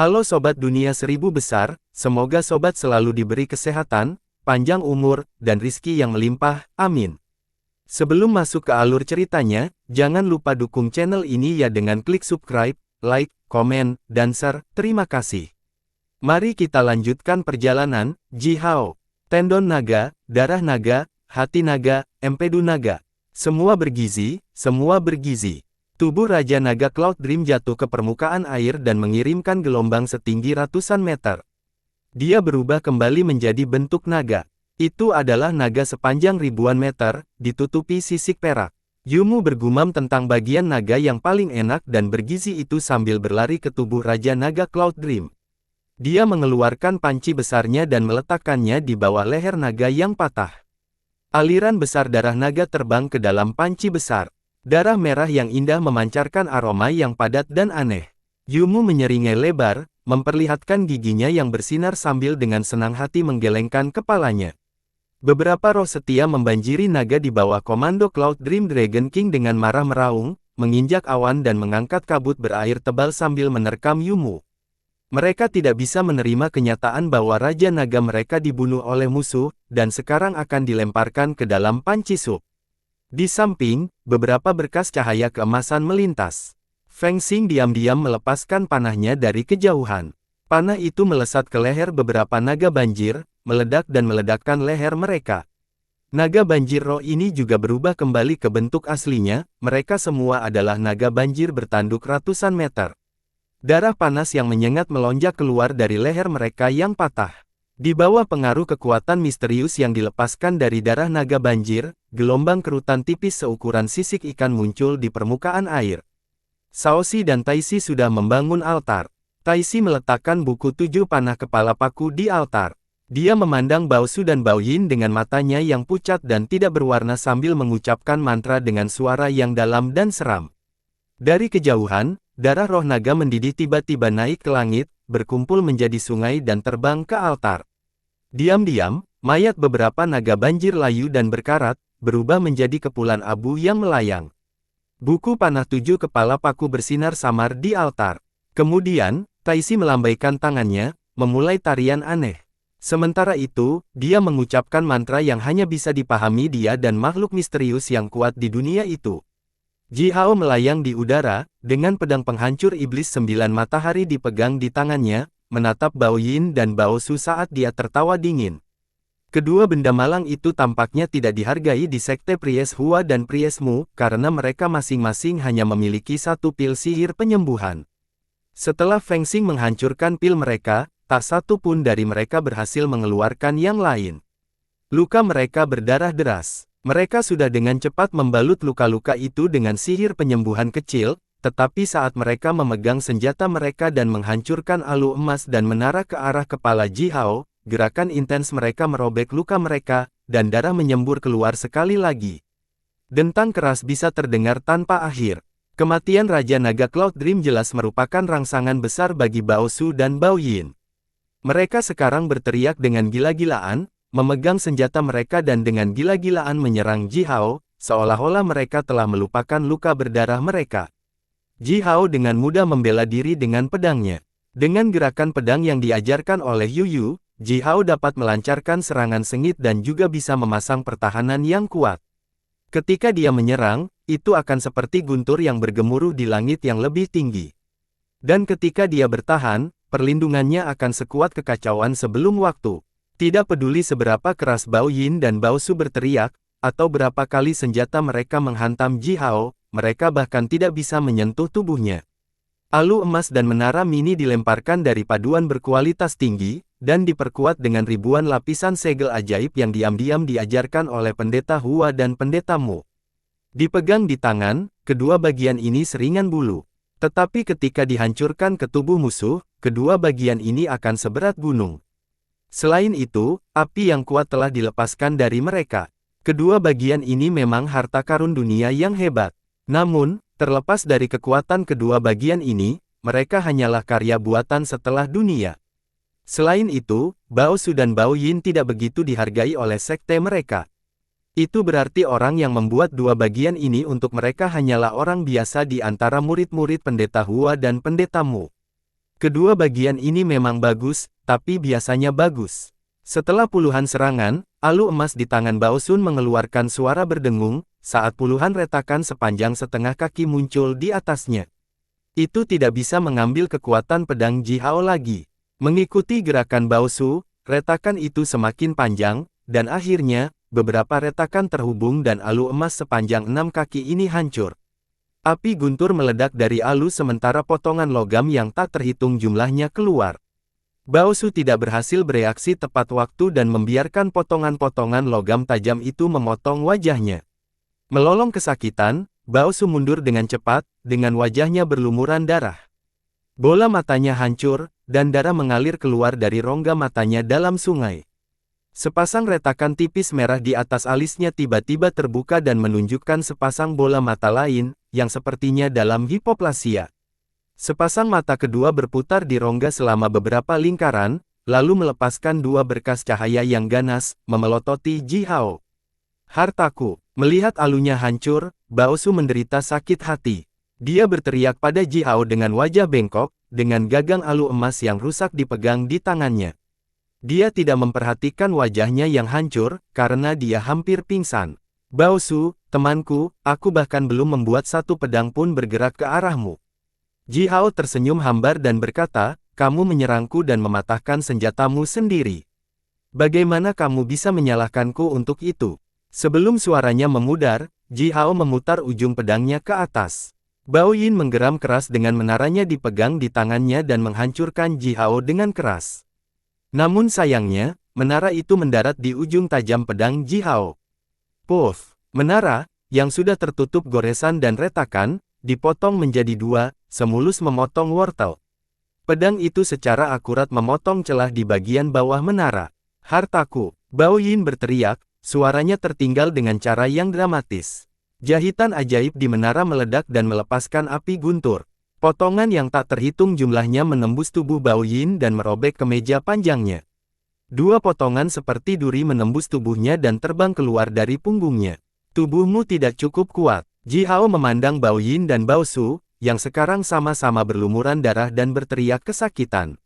Halo Sobat Dunia Seribu Besar, semoga Sobat selalu diberi kesehatan, panjang umur, dan rizki yang melimpah, amin. Sebelum masuk ke alur ceritanya, jangan lupa dukung channel ini ya dengan klik subscribe, like, komen, dan share, terima kasih. Mari kita lanjutkan perjalanan, Jihao. Tendon naga, darah naga, hati naga, empedu naga. Semua bergizi, semua bergizi. Tubuh Raja Naga Cloud Dream jatuh ke permukaan air dan mengirimkan gelombang setinggi ratusan meter. Dia berubah kembali menjadi bentuk naga. Itu adalah naga sepanjang ribuan meter, ditutupi sisik perak. Yumu bergumam tentang bagian naga yang paling enak dan bergizi itu sambil berlari ke tubuh Raja Naga Cloud Dream. Dia mengeluarkan panci besarnya dan meletakkannya di bawah leher naga yang patah. Aliran besar darah naga terbang ke dalam panci besar. Darah merah yang indah memancarkan aroma yang padat dan aneh. Yumu menyeringai lebar, memperlihatkan giginya yang bersinar sambil dengan senang hati menggelengkan kepalanya. Beberapa roh setia membanjiri naga di bawah komando Cloud Dream Dragon King dengan marah meraung, menginjak awan dan mengangkat kabut berair tebal sambil menerkam Yumu. Mereka tidak bisa menerima kenyataan bahwa Raja Naga mereka dibunuh oleh musuh, dan sekarang akan dilemparkan ke dalam panci sup. Di samping, beberapa berkas cahaya keemasan melintas. Feng Xing diam-diam melepaskan panahnya dari kejauhan. Panah itu melesat ke leher beberapa naga banjir, meledak dan meledakkan leher mereka. Naga banjir roh ini juga berubah kembali ke bentuk aslinya, mereka semua adalah naga banjir bertanduk ratusan meter. Darah panas yang menyengat melonjak keluar dari leher mereka yang patah. Di bawah pengaruh kekuatan misterius yang dilepaskan dari darah naga banjir, gelombang kerutan tipis seukuran sisik ikan muncul di permukaan air. Shaoxi dan Taixi sudah membangun altar. Taixi meletakkan buku 7 panah kepala paku di altar. Dia memandang Bao Su dan Bao Yin dengan matanya yang pucat dan tidak berwarna sambil mengucapkan mantra dengan suara yang dalam dan seram. Dari kejauhan, darah roh naga mendidih tiba-tiba naik ke langit, berkumpul menjadi sungai dan terbang ke altar. Diam-diam, mayat beberapa naga banjir layu dan berkarat, berubah menjadi kepulan abu yang melayang. Buku panah 7 kepala paku bersinar samar di altar. Kemudian, Taixi melambaikan tangannya, memulai tarian aneh. Sementara itu, dia mengucapkan mantra yang hanya bisa dipahami dia dan makhluk misterius yang kuat di dunia itu. Jihao melayang di udara, dengan pedang penghancur iblis 9 matahari dipegang di tangannya, menatap Bao Yin dan Bao Su saat dia tertawa dingin. Kedua benda malang itu tampaknya tidak dihargai di sekte Pries Hua dan Pries Mu, karena mereka masing-masing hanya memiliki satu pil sihir penyembuhan. Setelah Feng Xing menghancurkan pil mereka, tak satu pun dari mereka berhasil mengeluarkan yang lain. Luka mereka berdarah deras. Mereka sudah dengan cepat membalut luka-luka itu dengan sihir penyembuhan kecil, tetapi saat mereka memegang senjata mereka dan menghancurkan alu emas dan menara ke arah kepala Jihao, gerakan intens mereka merobek luka mereka, dan darah menyembur keluar sekali lagi. Dentang keras bisa terdengar tanpa akhir. Kematian Raja Naga Cloud Dream jelas merupakan rangsangan besar bagi Bao Su dan Bao Yin. Mereka sekarang berteriak dengan gila-gilaan, memegang senjata mereka dan dengan gila-gilaan menyerang Jihao, seolah-olah mereka telah melupakan luka berdarah mereka. Jihao dengan mudah membela diri dengan pedangnya. Dengan gerakan pedang yang diajarkan oleh Yuyu, Jihao dapat melancarkan serangan sengit dan juga bisa memasang pertahanan yang kuat. Ketika dia menyerang, itu akan seperti guntur yang bergemuruh di langit yang lebih tinggi. Dan ketika dia bertahan, perlindungannya akan sekuat kekacauan sebelum waktu. Tidak peduli seberapa keras Bao Yin dan Bao Su berteriak, atau berapa kali senjata mereka menghantam Jihao, mereka bahkan tidak bisa menyentuh tubuhnya. Alu emas dan menara mini dilemparkan dari paduan berkualitas tinggi, dan diperkuat dengan ribuan lapisan segel ajaib yang diam-diam diajarkan oleh pendeta Hua dan pendeta Mu. Dipegang di tangan, kedua bagian ini seringan bulu. Tetapi ketika dihancurkan ke tubuh musuh, kedua bagian ini akan seberat gunung. Selain itu, api yang kuat telah dilepaskan dari mereka. Kedua bagian ini memang harta karun dunia yang hebat. Namun, terlepas dari kekuatan kedua bagian ini, mereka hanyalah karya buatan setelah dunia. Selain itu, Bao Su dan Bao Yin tidak begitu dihargai oleh sekte mereka. Itu berarti orang yang membuat dua bagian ini untuk mereka hanyalah orang biasa di antara murid-murid pendeta Hua dan pendeta Mu. Kedua bagian ini memang bagus, tapi biasanya bagus. Setelah puluhan serangan, alu emas di tangan Bao Sun mengeluarkan suara berdengung, saat puluhan retakan sepanjang setengah kaki muncul di atasnya. Itu tidak bisa mengambil kekuatan pedang Ji Hao lagi. Mengikuti gerakan Bao Su, retakan itu semakin panjang, dan akhirnya, beberapa retakan terhubung dan alu emas sepanjang 6 kaki ini hancur. Api guntur meledak dari alu sementara potongan logam yang tak terhitung jumlahnya keluar. Bao Su tidak berhasil bereaksi tepat waktu dan membiarkan potongan-potongan logam tajam itu memotong wajahnya. Melolong kesakitan, Bao Su mundur dengan cepat, dengan wajahnya berlumuran darah. Bola matanya hancur, dan darah mengalir keluar dari rongga matanya dalam sungai. Sepasang retakan tipis merah di atas alisnya tiba-tiba terbuka dan menunjukkan sepasang bola mata lain, yang sepertinya dalam hipoplasia. Sepasang mata kedua berputar di rongga selama beberapa lingkaran, lalu melepaskan dua berkas cahaya yang ganas, memelototi Ji Hao. Hartaku! Melihat alunya hancur, Bao Su menderita sakit hati. Dia berteriak pada Ji Hao dengan wajah bengkok, dengan gagang alu emas yang rusak dipegang di tangannya. Dia tidak memperhatikan wajahnya yang hancur, karena dia hampir pingsan. Bao Su, temanku, aku bahkan belum membuat satu pedang pun bergerak ke arahmu. Ji Hao tersenyum hambar dan berkata, kamu menyerangku dan mematahkan senjatamu sendiri. Bagaimana kamu bisa menyalahkanku untuk itu? Sebelum suaranya memudar, Ji Hao memutar ujung pedangnya ke atas. Bao Yin menggeram keras dengan menaranya dipegang di tangannya dan menghancurkan Ji Hao dengan keras. Namun sayangnya, menara itu mendarat di ujung tajam pedang Ji Hao. Puff! Menara, yang sudah tertutup goresan dan retakan, dipotong menjadi dua, semulus memotong wortel. Pedang itu secara akurat memotong celah di bagian bawah menara. Hartaku! Bao Yin berteriak, suaranya tertinggal dengan cara yang dramatis. Jahitan ajaib di menara meledak dan melepaskan api guntur. Potongan yang tak terhitung jumlahnya menembus tubuh Bao Yin dan merobek kemeja panjangnya. Dua potongan seperti duri menembus tubuhnya dan terbang keluar dari punggungnya. Tubuhmu tidak cukup kuat. Ji Hao memandang Bao Yin dan Bao Su, yang sekarang sama-sama berlumuran darah dan berteriak kesakitan.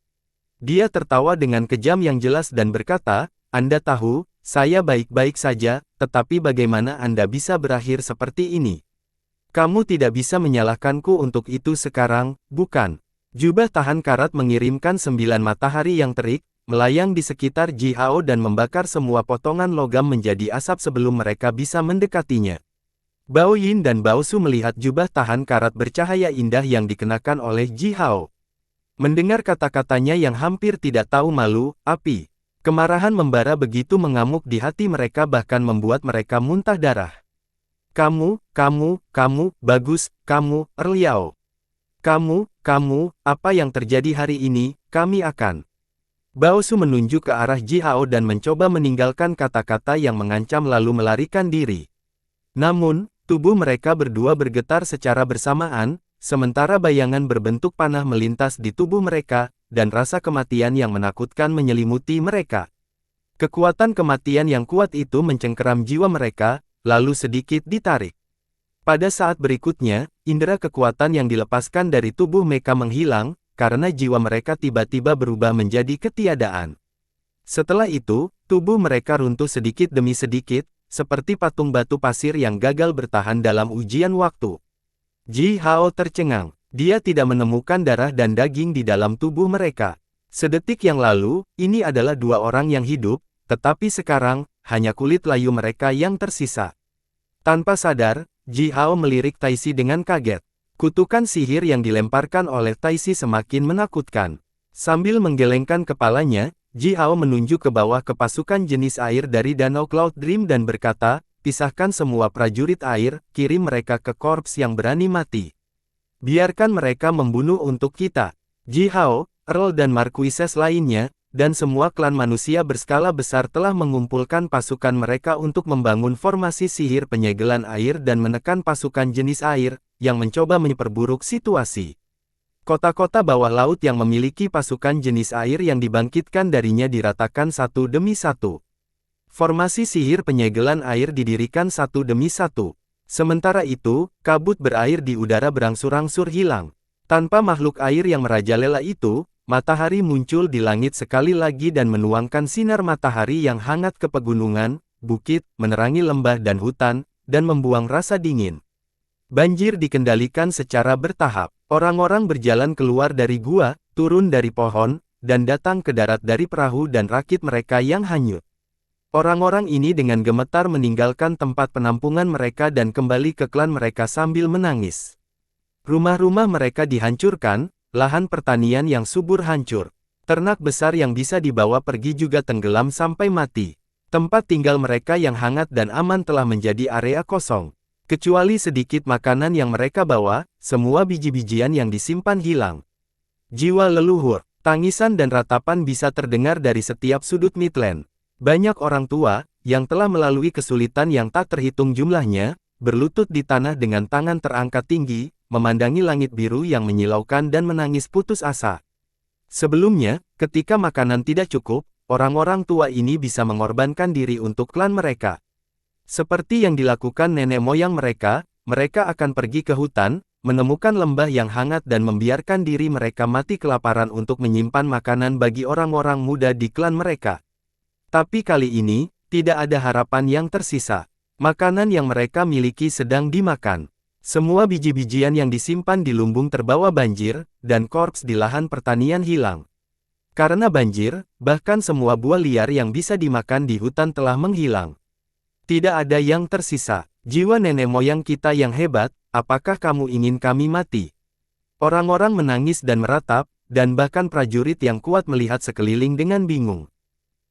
Dia tertawa dengan kejam yang jelas dan berkata, Anda tahu, saya baik-baik saja, tetapi bagaimana Anda bisa berakhir seperti ini? Kamu tidak bisa menyalahkanku untuk itu sekarang, bukan? Jubah tahan karat mengirimkan 9 matahari yang terik, melayang di sekitar Ji Hao dan membakar semua potongan logam menjadi asap sebelum mereka bisa mendekatinya. Bao Yin dan Bao Su melihat jubah tahan karat bercahaya indah yang dikenakan oleh Ji Hao. Mendengar kata-katanya yang hampir tidak tahu malu, api. Kemarahan membara begitu mengamuk di hati mereka bahkan membuat mereka muntah darah. Kamu, bagus, kamu, Erliao. Kamu, apa yang terjadi hari ini, kami akan. Bao Su menunjuk ke arah Ji Hao dan mencoba meninggalkan kata-kata yang mengancam lalu melarikan diri. Namun, tubuh mereka berdua bergetar secara bersamaan, sementara bayangan berbentuk panah melintas di tubuh mereka, dan rasa kematian yang menakutkan menyelimuti mereka. Kekuatan kematian yang kuat itu mencengkeram jiwa mereka, lalu sedikit ditarik. Pada saat berikutnya, indera kekuatan yang dilepaskan dari tubuh mereka menghilang, karena jiwa mereka tiba-tiba berubah menjadi ketiadaan. Setelah itu, tubuh mereka runtuh sedikit demi sedikit, seperti patung batu pasir yang gagal bertahan dalam ujian waktu. Ji Hao tercengang. Dia tidak menemukan darah dan daging di dalam tubuh mereka. Sedetik yang lalu, ini adalah dua orang yang hidup, tetapi sekarang, hanya kulit layu mereka yang tersisa. Tanpa sadar, Ji Hao melirik Taisi dengan kaget. Kutukan sihir yang dilemparkan oleh Taisi semakin menakutkan. Sambil menggelengkan kepalanya, Ji Hao menunjuk ke bawah ke pasukan jenis air dari Danau Cloud Dream dan berkata, pisahkan semua prajurit air, kirim mereka ke korps yang berani mati. Biarkan mereka membunuh untuk kita. Ji Hao, Earl dan Marquises lainnya, dan semua klan manusia berskala besar telah mengumpulkan pasukan mereka untuk membangun formasi sihir penyegelan air dan menekan pasukan jenis air, yang mencoba memperburuk situasi. Kota-kota bawah laut yang memiliki pasukan jenis air yang dibangkitkan darinya diratakan satu demi satu. Formasi sihir penyegelan air didirikan satu demi satu. Sementara itu, kabut berair di udara berangsur-angsur hilang. Tanpa makhluk air yang merajalela itu, matahari muncul di langit sekali lagi dan menuangkan sinar matahari yang hangat ke pegunungan, bukit, menerangi lembah dan hutan, dan membuang rasa dingin. Banjir dikendalikan secara bertahap. Orang-orang berjalan keluar dari gua, turun dari pohon, dan datang ke darat dari perahu dan rakit mereka yang hanyut. Orang-orang ini dengan gemetar meninggalkan tempat penampungan mereka dan kembali ke klan mereka sambil menangis. Rumah-rumah mereka dihancurkan, lahan pertanian yang subur hancur. Ternak besar yang bisa dibawa pergi juga tenggelam sampai mati. Tempat tinggal mereka yang hangat dan aman telah menjadi area kosong. Kecuali sedikit makanan yang mereka bawa, semua biji-bijian yang disimpan hilang. Jiwa leluhur, tangisan dan ratapan bisa terdengar dari setiap sudut Midland. Banyak orang tua, yang telah melalui kesulitan yang tak terhitung jumlahnya, berlutut di tanah dengan tangan terangkat tinggi, memandangi langit biru yang menyilaukan dan menangis putus asa. Sebelumnya, ketika makanan tidak cukup, orang-orang tua ini bisa mengorbankan diri untuk klan mereka. Seperti yang dilakukan nenek moyang mereka, mereka akan pergi ke hutan, menemukan lembah yang hangat dan membiarkan diri mereka mati kelaparan untuk menyimpan makanan bagi orang-orang muda di klan mereka. Tapi kali ini, tidak ada harapan yang tersisa. Makanan yang mereka miliki sedang dimakan. Semua biji-bijian yang disimpan di lumbung terbawa banjir, dan korps di lahan pertanian hilang. Karena banjir, bahkan semua buah liar yang bisa dimakan di hutan telah menghilang. Tidak ada yang tersisa. Jiwa nenek moyang kita yang hebat, apakah kamu ingin kami mati? Orang-orang menangis dan meratap, dan bahkan prajurit yang kuat melihat sekeliling dengan bingung.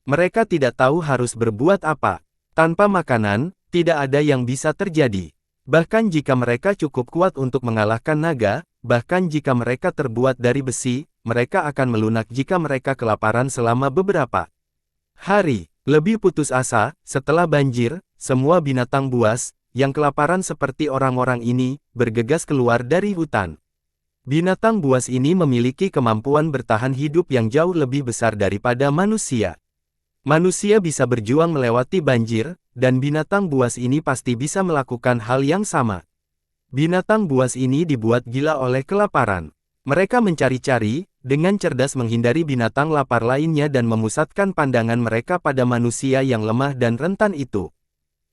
Mereka tidak tahu harus berbuat apa. Tanpa makanan, tidak ada yang bisa terjadi. Bahkan jika mereka cukup kuat untuk mengalahkan naga, bahkan jika mereka terbuat dari besi, mereka akan melunak jika mereka kelaparan selama beberapa hari. Lebih putus asa, setelah banjir, semua binatang buas, yang kelaparan seperti orang-orang ini, bergegas keluar dari hutan. Binatang buas ini memiliki kemampuan bertahan hidup yang jauh lebih besar daripada manusia. Manusia bisa berjuang melewati banjir, dan binatang buas ini pasti bisa melakukan hal yang sama. Binatang buas ini dibuat gila oleh kelaparan. Mereka mencari-cari, dengan cerdas menghindari binatang lapar lainnya dan memusatkan pandangan mereka pada manusia yang lemah dan rentan itu.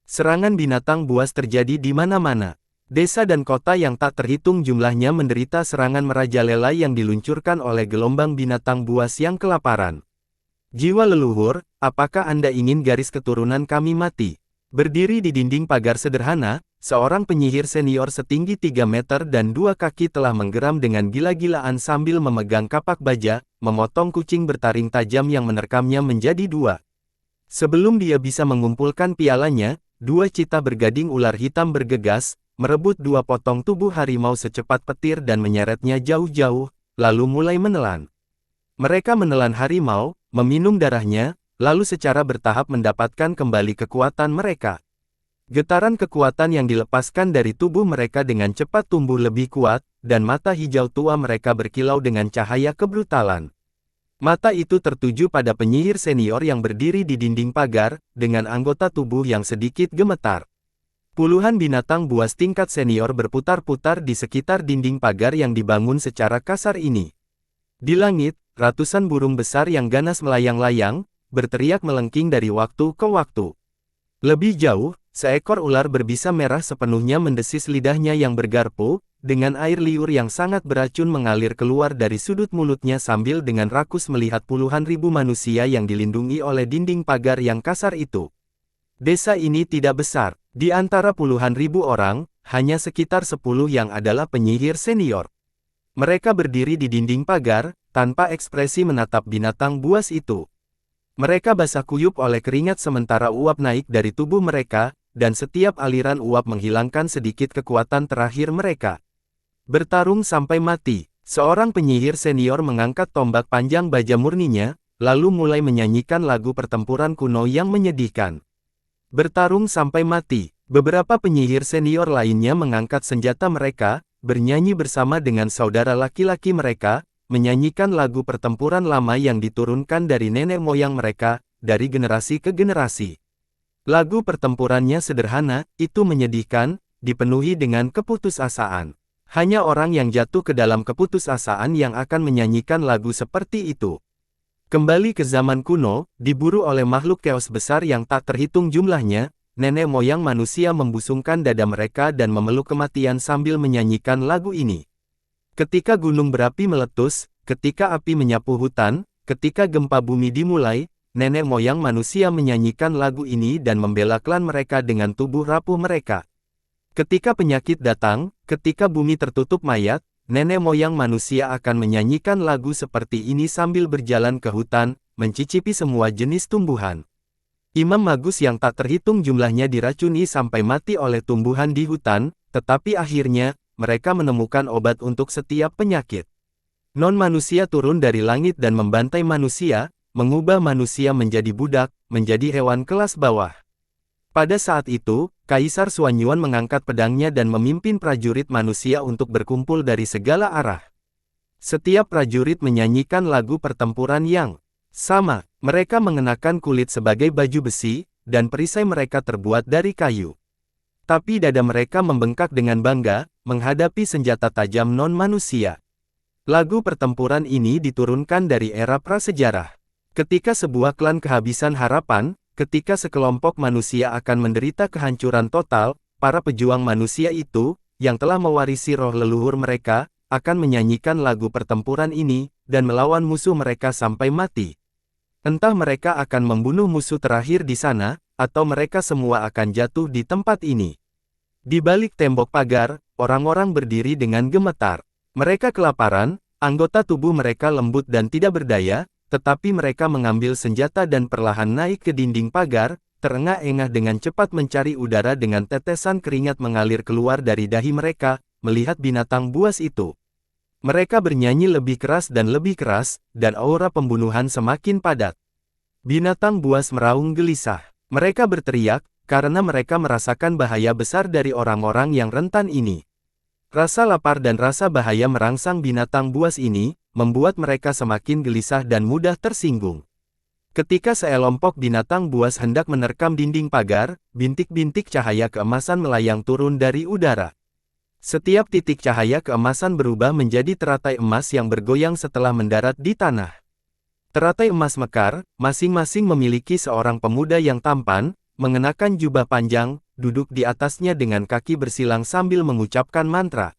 Serangan binatang buas terjadi di mana-mana. Desa dan kota yang tak terhitung jumlahnya menderita serangan merajalela yang diluncurkan oleh gelombang binatang buas yang kelaparan. Jiwa leluhur, apakah Anda ingin garis keturunan kami mati? Berdiri di dinding pagar sederhana, seorang penyihir senior setinggi 3 meter dan 2 kaki telah menggeram dengan gila-gilaan sambil memegang kapak baja, memotong kucing bertaring tajam yang menerkamnya menjadi 2. Sebelum dia bisa mengumpulkan pialanya, 2 cita bergading ular hitam bergegas, merebut 2 potong tubuh harimau secepat petir dan menyeretnya jauh-jauh, lalu mulai menelan. Mereka menelan harimau, meminum darahnya, lalu secara bertahap mendapatkan kembali kekuatan mereka. Getaran kekuatan yang dilepaskan dari tubuh mereka dengan cepat tumbuh lebih kuat, dan mata hijau tua mereka berkilau dengan cahaya kebrutalan. Mata itu tertuju pada penyihir senior yang berdiri di dinding pagar, dengan anggota tubuh yang sedikit gemetar. Puluhan binatang buas tingkat senior berputar-putar di sekitar dinding pagar yang dibangun secara kasar ini. Di langit, ratusan burung besar yang ganas melayang-layang, berteriak melengking dari waktu ke waktu. Lebih jauh, seekor ular berbisa merah sepenuhnya mendesis lidahnya yang bergarpu, dengan air liur yang sangat beracun mengalir keluar dari sudut mulutnya sambil dengan rakus melihat puluhan ribu manusia yang dilindungi oleh dinding pagar yang kasar itu. Desa ini tidak besar, di antara puluhan ribu orang, hanya sekitar 10 yang adalah penyihir senior. Mereka berdiri di dinding pagar, tanpa ekspresi menatap binatang buas itu. Mereka basah kuyup oleh keringat sementara uap naik dari tubuh mereka, dan setiap aliran uap menghilangkan sedikit kekuatan terakhir mereka. Bertarung sampai mati, seorang penyihir senior mengangkat tombak panjang baja murninya, lalu mulai menyanyikan lagu pertempuran kuno yang menyedihkan. Bertarung sampai mati, beberapa penyihir senior lainnya mengangkat senjata mereka, bernyanyi bersama dengan saudara laki-laki mereka, menyanyikan lagu pertempuran lama yang diturunkan dari nenek moyang mereka, dari generasi ke generasi. Lagu pertempurannya sederhana, itu menyedihkan, dipenuhi dengan keputusasaan. Hanya orang yang jatuh ke dalam keputusasaan yang akan menyanyikan lagu seperti itu. Kembali ke zaman kuno, diburu oleh makhluk keos besar yang tak terhitung jumlahnya, nenek moyang manusia membusungkan dada mereka dan memeluk kematian sambil menyanyikan lagu ini. Ketika gunung berapi meletus, ketika api menyapu hutan, ketika gempa bumi dimulai, nenek moyang manusia menyanyikan lagu ini dan membela klan mereka dengan tubuh rapuh mereka. Ketika penyakit datang, ketika bumi tertutup mayat, nenek moyang manusia akan menyanyikan lagu seperti ini sambil berjalan ke hutan, mencicipi semua jenis tumbuhan. Imam Magus yang tak terhitung jumlahnya diracuni sampai mati oleh tumbuhan di hutan, tetapi akhirnya, mereka menemukan obat untuk setiap penyakit. Non-manusia turun dari langit dan membantai manusia, mengubah manusia menjadi budak, menjadi hewan kelas bawah. Pada saat itu, Kaisar Xuanyuan mengangkat pedangnya dan memimpin prajurit manusia untuk berkumpul dari segala arah. Setiap prajurit menyanyikan lagu pertempuran yang sama. Mereka mengenakan kulit sebagai baju besi, dan perisai mereka terbuat dari kayu. Tapi dada mereka membengkak dengan bangga, menghadapi senjata tajam non-manusia. Lagu pertempuran ini diturunkan dari era prasejarah. Ketika sebuah klan kehabisan harapan, ketika sekelompok manusia akan menderita kehancuran total, para pejuang manusia itu, yang telah mewarisi roh leluhur mereka, akan menyanyikan lagu pertempuran ini, dan melawan musuh mereka sampai mati. Entah mereka akan membunuh musuh terakhir di sana, atau mereka semua akan jatuh di tempat ini. Di balik tembok pagar, orang-orang berdiri dengan gemetar. Mereka kelaparan, anggota tubuh mereka lembut dan tidak berdaya, tetapi mereka mengambil senjata dan perlahan naik ke dinding pagar, terengah-engah dengan cepat mencari udara dengan tetesan keringat mengalir keluar dari dahi mereka, melihat binatang buas itu. Mereka bernyanyi lebih keras, dan aura pembunuhan semakin padat. Binatang buas meraung gelisah. Mereka berteriak, karena mereka merasakan bahaya besar dari orang-orang yang rentan ini. Rasa lapar dan rasa bahaya merangsang binatang buas ini, membuat mereka semakin gelisah dan mudah tersinggung. Ketika sekelompok binatang buas hendak menerkam dinding pagar, bintik-bintik cahaya keemasan melayang turun dari udara. Setiap titik cahaya keemasan berubah menjadi teratai emas yang bergoyang setelah mendarat di tanah. Teratai emas mekar, masing-masing memiliki seorang pemuda yang tampan, mengenakan jubah panjang, duduk di atasnya dengan kaki bersilang sambil mengucapkan mantra.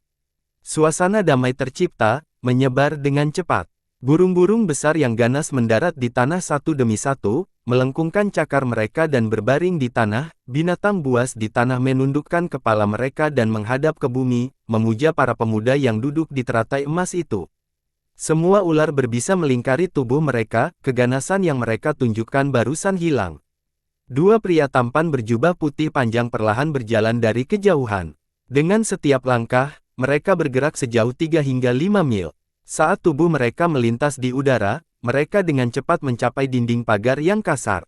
Suasana damai tercipta, menyebar dengan cepat. Burung-burung besar yang ganas mendarat di tanah satu demi satu, melengkungkan cakar mereka dan berbaring di tanah. Binatang buas di tanah menundukkan kepala mereka dan menghadap ke bumi, memuja para pemuda yang duduk di teratai emas itu. Semua ular berbisa melingkari tubuh mereka, keganasan yang mereka tunjukkan barusan hilang. Dua pria tampan berjubah putih panjang perlahan berjalan dari kejauhan. Dengan setiap langkah, mereka bergerak sejauh 3 hingga 5 mil. Saat tubuh mereka melintas di udara, mereka dengan cepat mencapai dinding pagar yang kasar.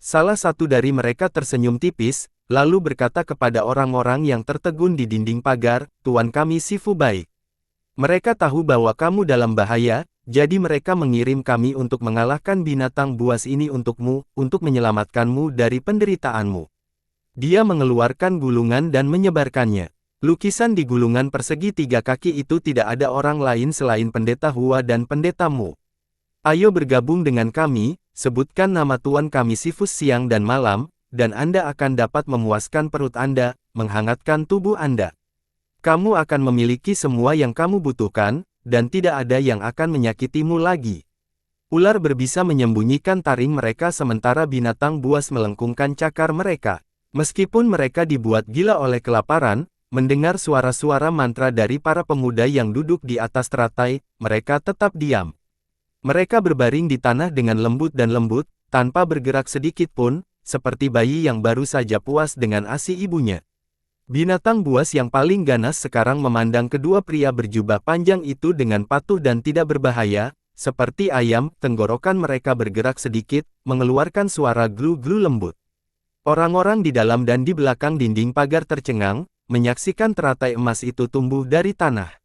Salah satu dari mereka tersenyum tipis, lalu berkata kepada orang-orang yang tertegun di dinding pagar, "Tuan kami Sifu baik. Mereka tahu bahwa kamu dalam bahaya, jadi mereka mengirim kami untuk mengalahkan binatang buas ini untukmu, untuk menyelamatkanmu dari penderitaanmu." Dia mengeluarkan gulungan dan menyebarkannya. Lukisan di gulungan persegi 3 kaki itu tidak ada orang lain selain Pendeta Hua dan Pendeta Mu. "Ayo bergabung dengan kami, sebutkan nama Tuan kami Sifus siang dan malam, dan Anda akan dapat memuaskan perut Anda, menghangatkan tubuh Anda. Kamu akan memiliki semua yang kamu butuhkan, dan tidak ada yang akan menyakitimu lagi." Ular berbisa menyembunyikan taring mereka sementara binatang buas melengkungkan cakar mereka. Meskipun mereka dibuat gila oleh kelaparan, mendengar suara-suara mantra dari para pemuda yang duduk di atas teratai, mereka tetap diam. Mereka berbaring di tanah dengan lembut, tanpa bergerak sedikit pun, seperti bayi yang baru saja puas dengan ASI ibunya. Binatang buas yang paling ganas sekarang memandang kedua pria berjubah panjang itu dengan patuh dan tidak berbahaya, seperti ayam. Tenggorokan mereka bergerak sedikit, mengeluarkan suara glu-glu lembut. Orang-orang di dalam dan di belakang dinding pagar tercengang, menyaksikan teratai emas itu tumbuh dari tanah.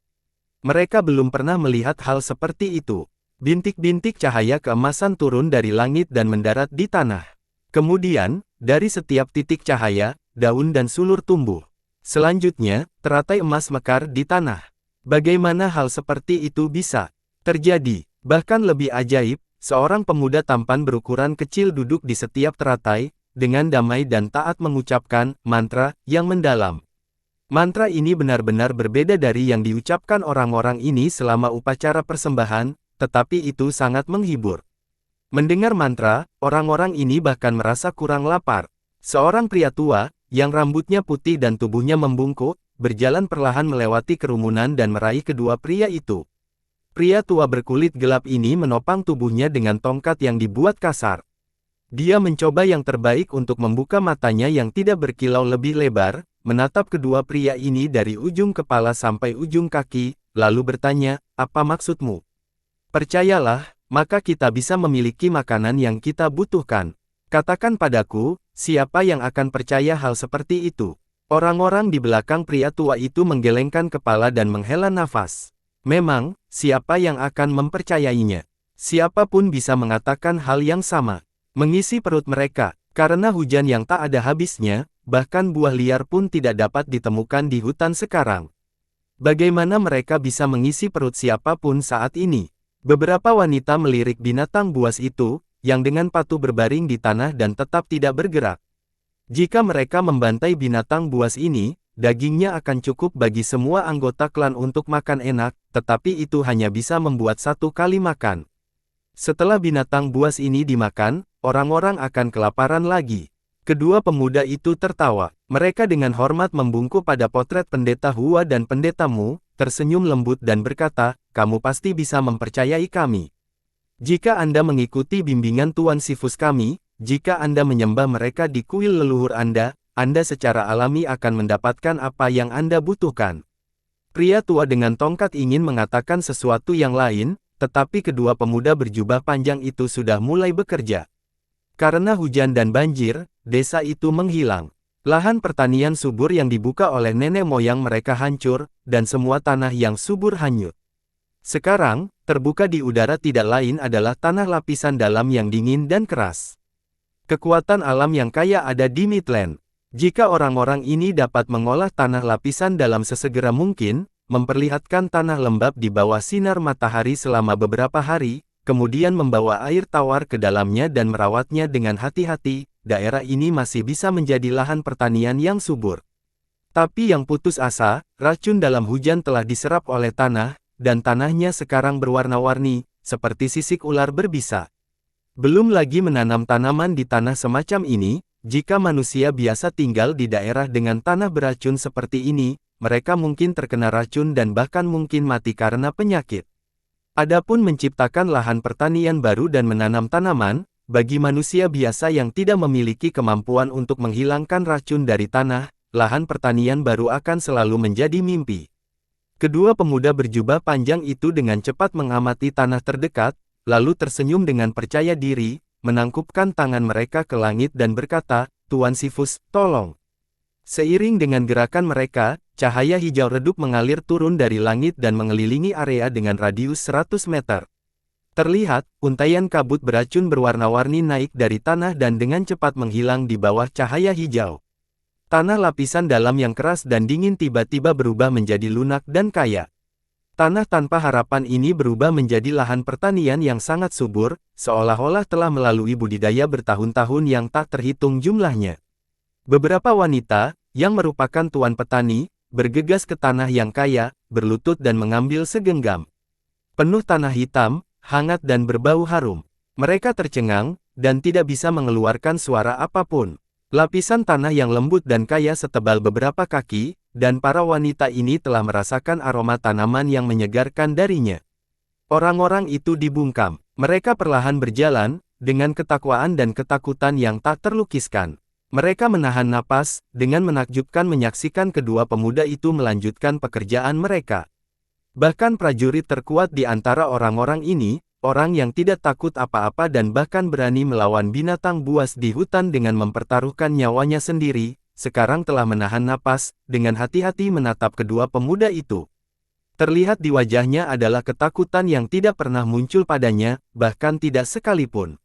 Mereka belum pernah melihat hal seperti itu. Bintik-bintik cahaya keemasan turun dari langit dan mendarat di tanah. Kemudian, dari setiap titik cahaya, daun dan sulur tumbuh. Selanjutnya, teratai emas mekar di tanah. Bagaimana hal seperti itu bisa terjadi? Bahkan lebih ajaib, seorang pemuda tampan berukuran kecil duduk di setiap teratai, dengan damai dan taat mengucapkan mantra yang mendalam. Mantra ini benar-benar berbeda dari yang diucapkan orang-orang ini selama upacara persembahan, tetapi itu sangat menghibur. Mendengar mantra, orang-orang ini bahkan merasa kurang lapar. Seorang pria tua, yang rambutnya putih dan tubuhnya membungkuk, berjalan perlahan melewati kerumunan dan meraih kedua pria itu. Pria tua berkulit gelap ini menopang tubuhnya dengan tongkat yang dibuat kasar. Dia mencoba yang terbaik untuk membuka matanya yang tidak berkilau lebih lebar, menatap kedua pria ini dari ujung kepala sampai ujung kaki, lalu bertanya, "Apa maksudmu?" "Percayalah, maka kita bisa memiliki makanan yang kita butuhkan. Katakan padaku, siapa yang akan percaya hal seperti itu?" Orang-orang di belakang pria tua itu menggelengkan kepala dan menghela nafas. Memang, siapa yang akan mempercayainya? Siapapun bisa mengatakan hal yang sama. Mengisi perut mereka, karena hujan yang tak ada habisnya, bahkan buah liar pun tidak dapat ditemukan di hutan sekarang. Bagaimana mereka bisa mengisi perut siapapun saat ini? Beberapa wanita melirik binatang buas itu, yang dengan patuh berbaring di tanah dan tetap tidak bergerak. Jika mereka membantai binatang buas ini, dagingnya akan cukup bagi semua anggota klan untuk makan enak, tetapi itu hanya bisa membuat satu kali makan. Setelah binatang buas ini dimakan, orang-orang akan kelaparan lagi. Kedua pemuda itu tertawa. Mereka dengan hormat membungkuk pada potret pendeta Hua dan pendeta Mu, tersenyum lembut dan berkata, "Kamu pasti bisa mempercayai kami. Jika Anda mengikuti bimbingan Tuan Sifus kami, jika Anda menyembah mereka di kuil leluhur Anda secara alami akan mendapatkan apa yang Anda butuhkan." Pria tua dengan tongkat ingin mengatakan sesuatu yang lain, tetapi kedua pemuda berjubah panjang itu sudah mulai bekerja. Karena hujan dan banjir, desa itu menghilang. Lahan pertanian subur yang dibuka oleh nenek moyang mereka hancur, dan semua tanah yang subur hanyut. Sekarang, terbuka di udara tidak lain adalah tanah lapisan dalam yang dingin dan keras. Kekuatan alam yang kaya ada di Midland. Jika orang-orang ini dapat mengolah tanah lapisan dalam sesegera mungkin, memperlihatkan tanah lembab di bawah sinar matahari selama beberapa hari, kemudian membawa air tawar ke dalamnya dan merawatnya dengan hati-hati, daerah ini masih bisa menjadi lahan pertanian yang subur. Tapi yang putus asa, racun dalam hujan telah diserap oleh tanah, dan tanahnya sekarang berwarna-warni, seperti sisik ular berbisa. Belum lagi menanam tanaman di tanah semacam ini, jika manusia biasa tinggal di daerah dengan tanah beracun seperti ini, mereka mungkin terkena racun dan bahkan mungkin mati karena penyakit. Adapun menciptakan lahan pertanian baru dan menanam tanaman, bagi manusia biasa yang tidak memiliki kemampuan untuk menghilangkan racun dari tanah, lahan pertanian baru akan selalu menjadi mimpi. Kedua pemuda berjubah panjang itu dengan cepat mengamati tanah terdekat, lalu tersenyum dengan percaya diri, menangkupkan tangan mereka ke langit dan berkata, "Tuan Sifus, tolong." Seiring dengan gerakan mereka, cahaya hijau redup mengalir turun dari langit dan mengelilingi area dengan radius 100 meter. Terlihat, untaian kabut beracun berwarna-warni naik dari tanah dan dengan cepat menghilang di bawah cahaya hijau. Tanah lapisan dalam yang keras dan dingin tiba-tiba berubah menjadi lunak dan kaya. Tanah tanpa harapan ini berubah menjadi lahan pertanian yang sangat subur, seolah-olah telah melalui budidaya bertahun-tahun yang tak terhitung jumlahnya. Beberapa wanita, yang merupakan tuan petani, bergegas ke tanah yang kaya, berlutut dan mengambil segenggam. Penuh tanah hitam, hangat dan berbau harum. Mereka tercengang, dan tidak bisa mengeluarkan suara apapun. Lapisan tanah yang lembut dan kaya setebal beberapa kaki, dan para wanita ini telah merasakan aroma tanaman yang menyegarkan darinya. Orang-orang itu dibungkam. Mereka perlahan berjalan, dengan ketakwaan dan ketakutan yang tak terlukiskan. Mereka menahan napas, dengan menakjubkan menyaksikan kedua pemuda itu melanjutkan pekerjaan mereka. Bahkan prajurit terkuat di antara orang-orang ini, orang yang tidak takut apa-apa dan bahkan berani melawan binatang buas di hutan dengan mempertaruhkan nyawanya sendiri, sekarang telah menahan napas, dengan hati-hati menatap kedua pemuda itu. Terlihat di wajahnya adalah ketakutan yang tidak pernah muncul padanya, bahkan tidak sekalipun.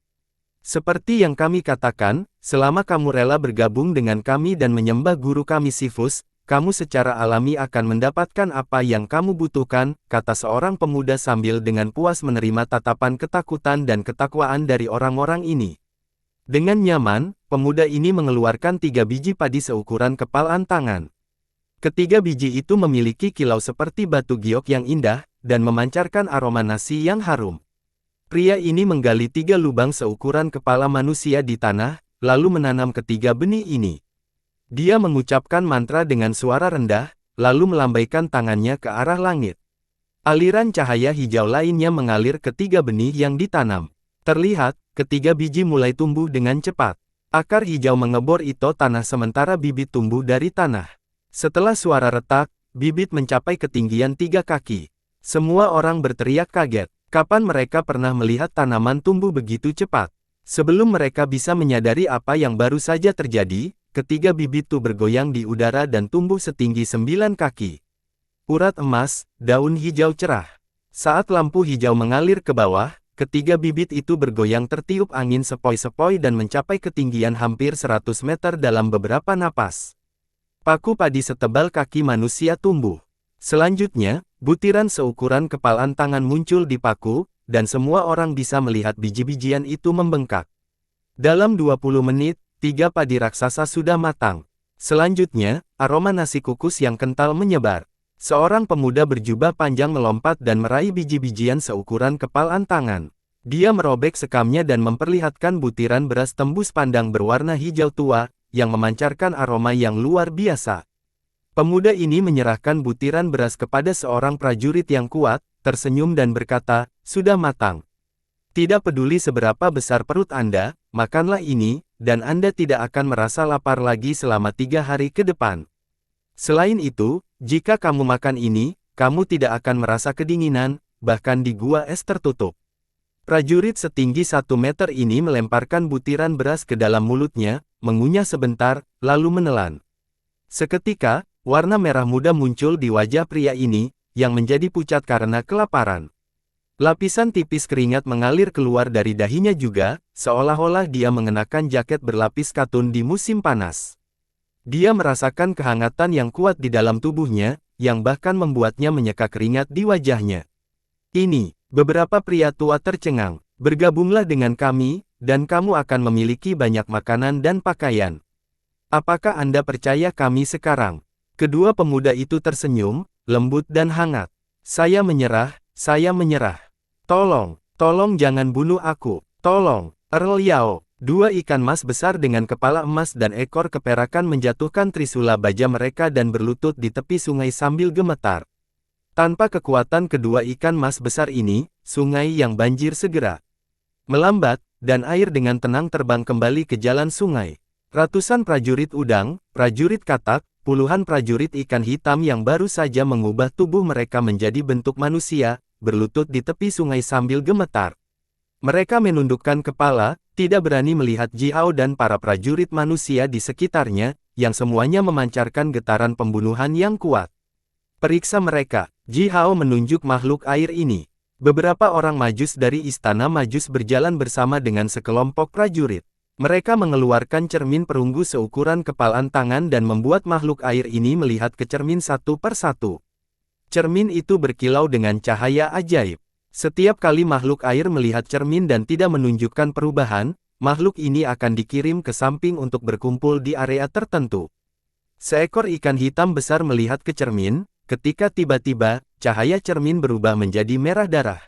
Seperti yang kami katakan, selama kamu rela bergabung dengan kami dan menyembah guru kami Sifus, kamu secara alami akan mendapatkan apa yang kamu butuhkan, kata seorang pemuda sambil dengan puas menerima tatapan ketakutan dan ketakwaan dari orang-orang ini. Dengan nyaman, pemuda ini mengeluarkan 3 biji padi seukuran kepalan tangan. Ketiga biji itu memiliki kilau seperti batu giok yang indah, dan memancarkan aroma nasi yang harum. Pria ini menggali 3 lubang seukuran kepala manusia di tanah, lalu menanam ketiga benih ini. Dia mengucapkan mantra dengan suara rendah, lalu melambaikan tangannya ke arah langit. Aliran cahaya hijau lainnya mengalir ke 3 benih yang ditanam. Terlihat, ketiga biji mulai tumbuh dengan cepat. Akar hijau mengebor itu tanah sementara bibit tumbuh dari tanah. Setelah suara retak, bibit mencapai ketinggian 3 kaki. Semua orang berteriak kaget. Kapan mereka pernah melihat tanaman tumbuh begitu cepat? Sebelum mereka bisa menyadari apa yang baru saja terjadi, ketiga bibit itu bergoyang di udara dan tumbuh setinggi 9 kaki. Urat emas, daun hijau cerah. Saat lampu hijau mengalir ke bawah, ketiga bibit itu bergoyang tertiup angin sepoi-sepoi dan mencapai ketinggian hampir 100 meter dalam beberapa napas. Paku padi setebal kaki manusia tumbuh. Selanjutnya, butiran seukuran kepalan tangan muncul di paku, dan semua orang bisa melihat biji-bijian itu membengkak. Dalam 20 menit, 3 padi raksasa sudah matang. Selanjutnya, aroma nasi kukus yang kental menyebar. Seorang pemuda berjubah panjang melompat dan meraih biji-bijian seukuran kepalan tangan. Dia merobek sekamnya dan memperlihatkan butiran beras tembus pandang berwarna hijau tua, yang memancarkan aroma yang luar biasa. Pemuda ini menyerahkan butiran beras kepada seorang prajurit yang kuat, tersenyum dan berkata, "Sudah matang. Tidak peduli seberapa besar perut Anda, makanlah ini, dan Anda tidak akan merasa lapar lagi selama 3 hari ke depan. Selain itu, jika kamu makan ini, kamu tidak akan merasa kedinginan, bahkan di gua es tertutup." Prajurit setinggi 1 meter ini melemparkan butiran beras ke dalam mulutnya, mengunyah sebentar, lalu menelan. Seketika, warna merah muda muncul di wajah pria ini, yang menjadi pucat karena kelaparan. Lapisan tipis keringat mengalir keluar dari dahinya juga, seolah-olah dia mengenakan jaket berlapis katun di musim panas. Dia merasakan kehangatan yang kuat di dalam tubuhnya, yang bahkan membuatnya menyeka keringat di wajahnya. "Ini," beberapa pria tua tercengang, "bergabunglah dengan kami, dan kamu akan memiliki banyak makanan dan pakaian. Apakah Anda percaya kami sekarang?" Kedua pemuda itu tersenyum, lembut dan hangat. Saya menyerah, tolong jangan bunuh aku, tolong, Earl Yao." 2 ikan mas besar dengan kepala emas dan ekor keperakan menjatuhkan trisula baja mereka dan berlutut di tepi sungai sambil gemetar. Tanpa kekuatan kedua ikan mas besar ini, sungai yang banjir segera melambat, dan air dengan tenang terbang kembali ke jalan sungai. Ratusan prajurit udang, prajurit katak, puluhan prajurit ikan hitam yang baru saja mengubah tubuh mereka menjadi bentuk manusia, berlutut di tepi sungai sambil gemetar. Mereka menundukkan kepala, tidak berani melihat Ji Hao dan para prajurit manusia di sekitarnya, yang semuanya memancarkan getaran pembunuhan yang kuat. "Periksa mereka." Ji Hao menunjuk makhluk air ini. Beberapa orang majus dari istana majus berjalan bersama dengan sekelompok prajurit. Mereka mengeluarkan cermin perunggu seukuran kepalan tangan dan membuat makhluk air ini melihat ke cermin satu persatu. Cermin itu berkilau dengan cahaya ajaib. Setiap kali makhluk air melihat cermin dan tidak menunjukkan perubahan, makhluk ini akan dikirim ke samping untuk berkumpul di area tertentu. Seekor ikan hitam besar melihat ke cermin, ketika tiba-tiba, cahaya cermin berubah menjadi merah darah.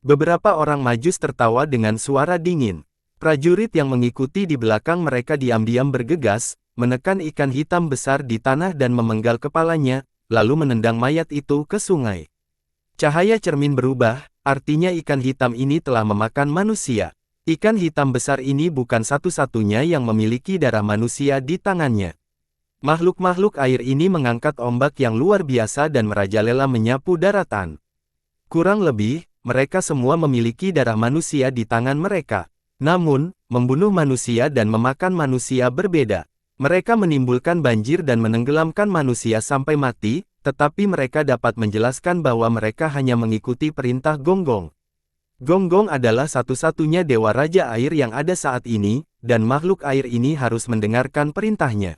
Beberapa orang majus tertawa dengan suara dingin. Prajurit yang mengikuti di belakang mereka diam-diam bergegas, menekan ikan hitam besar di tanah dan memenggal kepalanya, lalu menendang mayat itu ke sungai. Cahaya cermin berubah, artinya ikan hitam ini telah memakan manusia. Ikan hitam besar ini bukan satu-satunya yang memiliki darah manusia di tangannya. Makhluk-makhluk air ini mengangkat ombak yang luar biasa dan merajalela menyapu daratan. Kurang lebih, mereka semua memiliki darah manusia di tangan mereka. Namun, membunuh manusia dan memakan manusia berbeda. Mereka menimbulkan banjir dan menenggelamkan manusia sampai mati, tetapi mereka dapat menjelaskan bahwa mereka hanya mengikuti perintah Gonggong. Gonggong adalah satu-satunya dewa raja air yang ada saat ini, dan makhluk air ini harus mendengarkan perintahnya.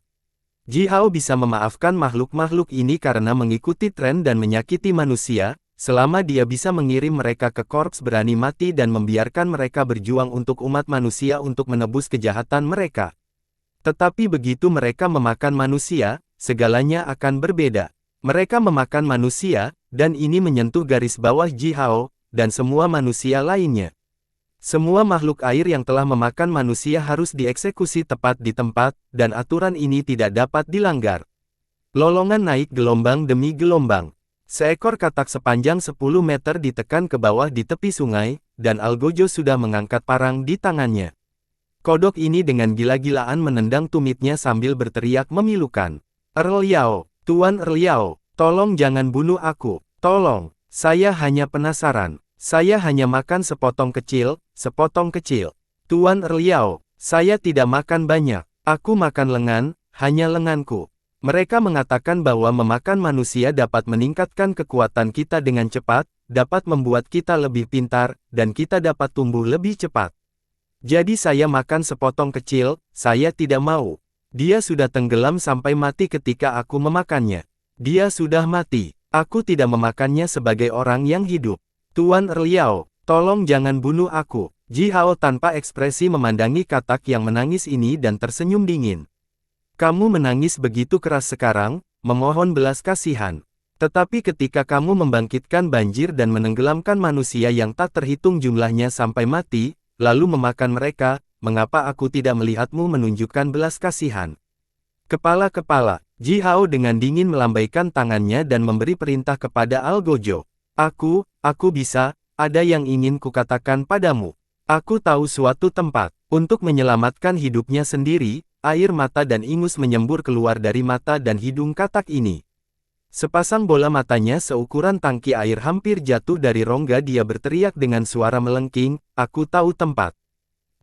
Ji Hao bisa memaafkan makhluk-makhluk ini karena mengikuti tren dan menyakiti manusia, selama dia bisa mengirim mereka ke korps berani mati dan membiarkan mereka berjuang untuk umat manusia untuk menebus kejahatan mereka. Tetapi begitu mereka memakan manusia, segalanya akan berbeda. Mereka memakan manusia, dan ini menyentuh garis bawah Ji Hao, dan semua manusia lainnya. Semua makhluk air yang telah memakan manusia harus dieksekusi tepat di tempat, dan aturan ini tidak dapat dilanggar. Lolongan naik gelombang demi gelombang. Seekor katak sepanjang 10 meter ditekan ke bawah di tepi sungai, dan Algojo sudah mengangkat parang di tangannya. Kodok ini dengan gila-gilaan menendang tumitnya sambil berteriak memilukan. Earl Yao, Tuan Earl Yao, tolong jangan bunuh aku, tolong, saya hanya penasaran. Saya hanya makan sepotong kecil, sepotong kecil. Tuan Earl Yao, saya tidak makan banyak. Aku makan lengan, hanya lenganku. Mereka mengatakan bahwa memakan manusia dapat meningkatkan kekuatan kita dengan cepat, dapat membuat kita lebih pintar, dan kita dapat tumbuh lebih cepat. Jadi saya makan sepotong kecil, saya tidak mau. Dia sudah tenggelam sampai mati ketika aku memakannya. Dia sudah mati. Aku tidak memakannya sebagai orang yang hidup. Tuan Earl Yao, tolong jangan bunuh aku. Ji Hao tanpa ekspresi memandangi katak yang menangis ini dan tersenyum dingin. Kamu menangis begitu keras sekarang, memohon belas kasihan. Tetapi ketika kamu membangkitkan banjir dan menenggelamkan manusia yang tak terhitung jumlahnya sampai mati, lalu memakan mereka, mengapa aku tidak melihatmu menunjukkan belas kasihan? Kepala-kepala, Ji Hao dengan dingin melambaikan tangannya dan memberi perintah kepada Algojo. Aku bisa, ada yang ingin kukatakan padamu. Aku tahu suatu tempat. Untuk menyelamatkan hidupnya sendiri, air mata dan ingus menyembur keluar dari mata dan hidung katak ini. Sepasang bola matanya seukuran tangki air hampir jatuh dari rongga. Dia berteriak dengan suara melengking, aku tahu tempat.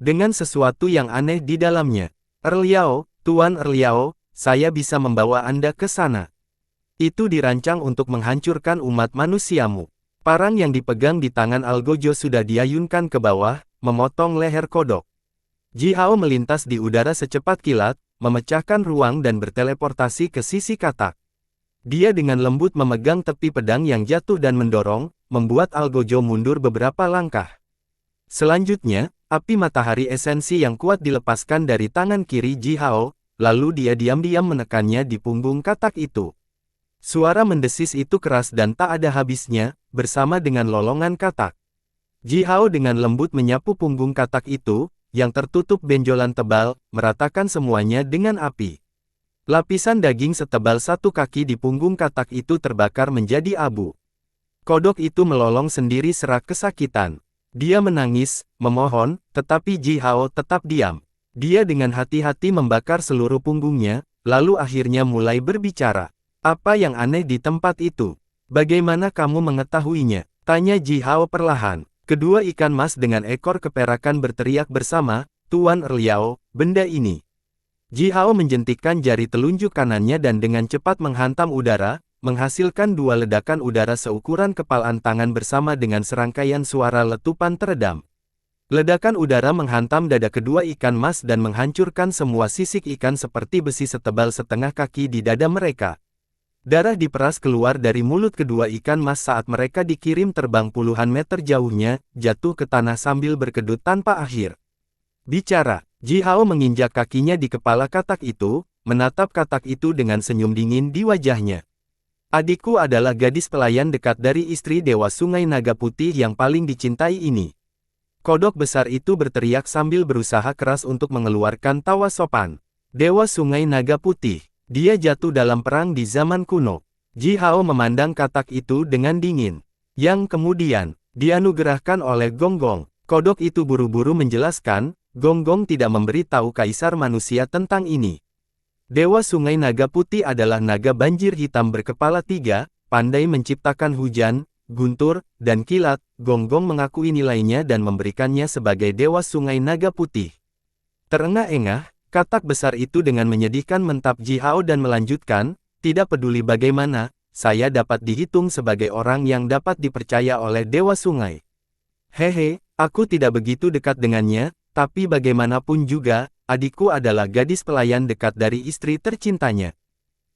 Dengan sesuatu yang aneh di dalamnya. Earl Yao, Tuan Earl Yao, saya bisa membawa Anda ke sana. Itu dirancang untuk menghancurkan umat manusiamu. Parang yang dipegang di tangan Algojo sudah diayunkan ke bawah, memotong leher kodok. Ji Hao melintas di udara secepat kilat, memecahkan ruang dan berteleportasi ke sisi katak. Dia dengan lembut memegang tepi pedang yang jatuh dan mendorong, membuat Algojo mundur beberapa langkah. Selanjutnya, api matahari esensi yang kuat dilepaskan dari tangan kiri Ji Hao, lalu dia diam-diam menekannya di punggung katak itu. Suara mendesis itu keras dan tak ada habisnya, bersama dengan lolongan katak. Ji Hao dengan lembut menyapu punggung katak itu, yang tertutup benjolan tebal, meratakan semuanya dengan api. Lapisan daging setebal 1 kaki di punggung katak itu terbakar menjadi abu. Kodok itu melolong sendiri serak kesakitan. Dia menangis, memohon, tetapi Ji Hao tetap diam. Dia dengan hati-hati membakar seluruh punggungnya, lalu akhirnya mulai berbicara. Apa yang aneh di tempat itu? Bagaimana kamu mengetahuinya? Tanya Ji Hao perlahan. Kedua ikan mas dengan ekor keperakan berteriak bersama, Tuan Earl Yao, benda ini. Ji Hao menjentikkan jari telunjuk kanannya dan dengan cepat menghantam udara, menghasilkan 2 ledakan udara seukuran kepalan tangan bersama dengan serangkaian suara letupan teredam. Ledakan udara menghantam dada kedua ikan mas dan menghancurkan semua sisik ikan seperti besi setebal setengah kaki di dada mereka. Darah diperas keluar dari mulut kedua ikan mas saat mereka dikirim terbang puluhan meter jauhnya, jatuh ke tanah sambil berkedut tanpa akhir. Bicara, Ji Hao menginjak kakinya di kepala katak itu, menatap katak itu dengan senyum dingin di wajahnya. Adikku adalah gadis pelayan dekat dari istri Dewa Sungai Naga Putih yang paling dicintai ini. Kodok besar itu berteriak sambil berusaha keras untuk mengeluarkan tawa sopan. Dewa Sungai Naga Putih. Dia jatuh dalam perang di zaman kuno. Ji Hao memandang katak itu dengan dingin. Yang kemudian, dianugerahkan oleh Gonggong. Kodok itu buru-buru menjelaskan, Gonggong tidak memberi tahu kaisar manusia tentang ini. Dewa Sungai Naga Putih adalah naga banjir hitam berkepala 3, pandai menciptakan hujan, guntur, dan kilat. Gonggong mengakui nilainya dan memberikannya sebagai Dewa Sungai Naga Putih. Terengah-engah, katak besar itu dengan menyedihkan mentap Ji Hao dan melanjutkan, tidak peduli bagaimana, saya dapat dihitung sebagai orang yang dapat dipercaya oleh Dewa Sungai. Hehe, aku tidak begitu dekat dengannya, tapi bagaimanapun juga, adikku adalah gadis pelayan dekat dari istri tercintanya.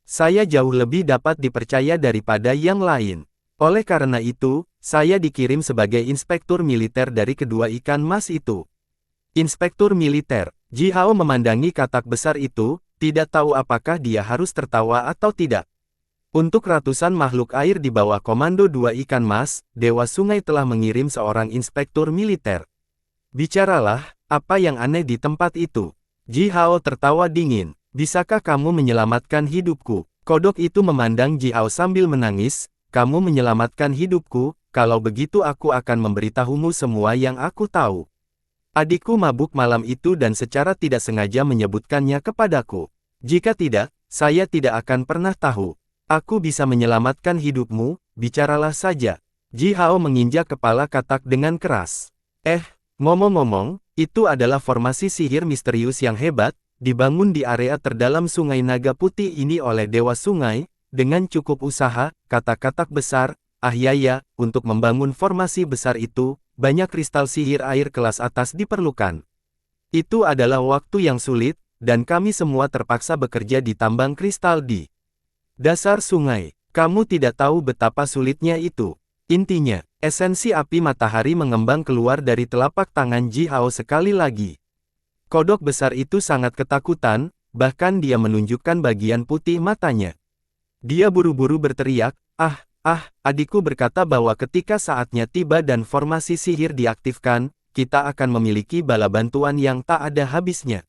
Saya jauh lebih dapat dipercaya daripada yang lain. Oleh karena itu, saya dikirim sebagai inspektur militer dari kedua ikan mas itu. Inspektur militer, Ji Hao memandangi katak besar itu, tidak tahu apakah dia harus tertawa atau tidak. Untuk ratusan makhluk air di bawah komando dua ikan mas, Dewa Sungai telah mengirim seorang inspektur militer. Bicaralah, apa yang aneh di tempat itu? Ji Hao tertawa dingin. Bisakah kamu menyelamatkan hidupku? Kodok itu memandang Ji Hao sambil menangis. Kamu menyelamatkan hidupku, kalau begitu aku akan memberitahumu semua yang aku tahu. Adikku mabuk malam itu dan secara tidak sengaja menyebutkannya kepadaku. Jika tidak, saya tidak akan pernah tahu. Aku bisa menyelamatkan hidupmu, bicaralah saja. Ji Hao menginjak kepala katak dengan keras. Ngomong-ngomong, itu adalah formasi sihir misterius yang hebat, dibangun di area terdalam Sungai Naga Putih ini oleh Dewa Sungai, dengan cukup usaha, katak-katak besar, untuk membangun formasi besar itu, banyak kristal sihir air kelas atas diperlukan. Itu adalah waktu yang sulit, dan kami semua terpaksa bekerja di tambang kristal di dasar sungai. Kamu tidak tahu betapa sulitnya itu. Intinya, esensi api matahari mengembang keluar dari telapak tangan Ji Hao sekali lagi. Kodok besar itu sangat ketakutan, bahkan dia menunjukkan bagian putih matanya. Dia buru-buru berteriak, adikku berkata bahwa ketika saatnya tiba dan formasi sihir diaktifkan, kita akan memiliki bala bantuan yang tak ada habisnya.